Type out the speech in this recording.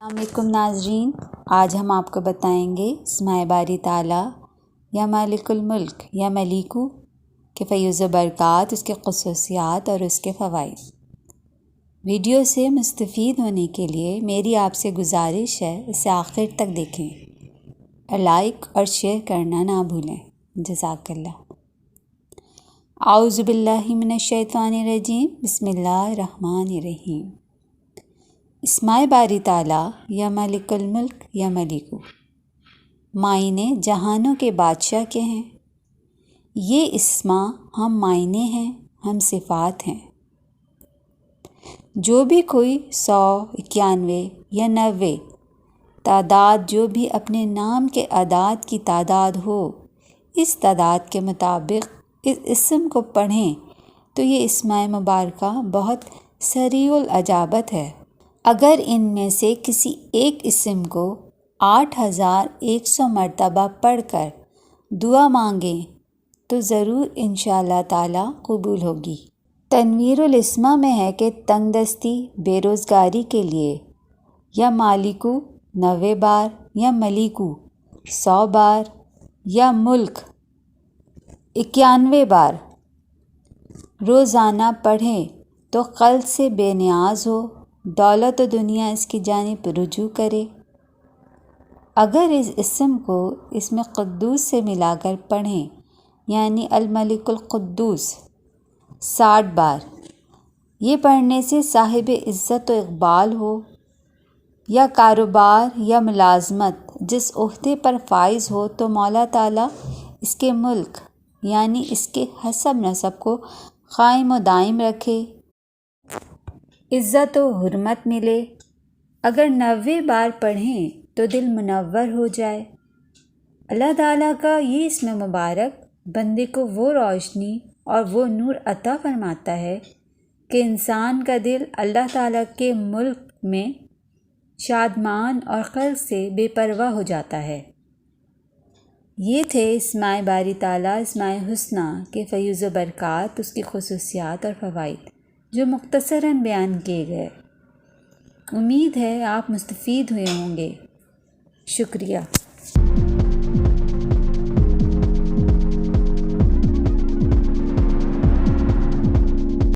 السلام علیکم ناظرین، آج ہم آپ کو بتائیں گے اسماء باری تعالیٰ یا مالک الملک یا ملیکو کے فیض و برکات، اس کے خصوصیات اور اس کے فوائد۔ ویڈیو سے مستفید ہونے کے لیے میری آپ سے گزارش ہے اسے آخر تک دیکھیں اور لائک اور شیئر کرنا نہ بھولیں۔ جزاک اللہ۔ اعوذ باللہ من الشیطان الرجیم، بسم اللہ الرحمن الرحیم۔ اسماء باری تعالیٰ یا مالک الملک یا ملیکو معنی جہانوں کے بادشاہ کے ہیں۔ یہ اسماء ہم معنی ہیں، ہم صفات ہیں۔ جو بھی کوئی 100، 91 یا 90 تعداد جو بھی اپنے نام کے اعداد کی تعداد ہو، اس تعداد کے مطابق اس اسم کو پڑھیں تو یہ اسماء مبارکہ بہت سریع الاجابت ہے۔ اگر ان میں سے کسی ایک اسم کو 8100 مرتبہ پڑھ کر دعا مانگیں تو ضرور انشاءاللہ تعالیٰ قبول ہوگی۔ تنویر الاسماء میں ہے کہ تنگ دستی، بے روزگاری کے لیے یا مالکو 90 بار یا ملیکو 100 بار یا ملک 91 بار روزانہ پڑھیں تو قلب سے بے نیاز ہو، دولت و دنیا اس کی جانب رجوع کرے۔ اگر اس اسم کو اسم قدوس سے ملا کر پڑھیں یعنی الملک القدوس 60 بار، یہ پڑھنے سے صاحب عزت و اقبال ہو یا کاروبار یا ملازمت جس عہدے پر فائز ہو تو مولا تعالیٰ اس کے ملک یعنی اس کے حسب نسب کو قائم و دائم رکھے، عزت و حرمت ملے۔ اگر 90 بار پڑھیں تو دل منور ہو جائے۔ اللہ تعالیٰ کا یہ اسم مبارک بندے کو وہ روشنی اور وہ نور عطا فرماتا ہے کہ انسان کا دل اللہ تعالیٰ کے ملک میں شادمان اور خلق سے بے پرواہ ہو جاتا ہے۔ یہ تھے اسماء باری تعالیٰ، اسماء حسنیٰ کے فیض و برکات، اس کی خصوصیات اور فوائد جو مختصراً بیان کیے گئے۔ امید ہے آپ مستفید ہوئے ہوں گے۔ شکریہ۔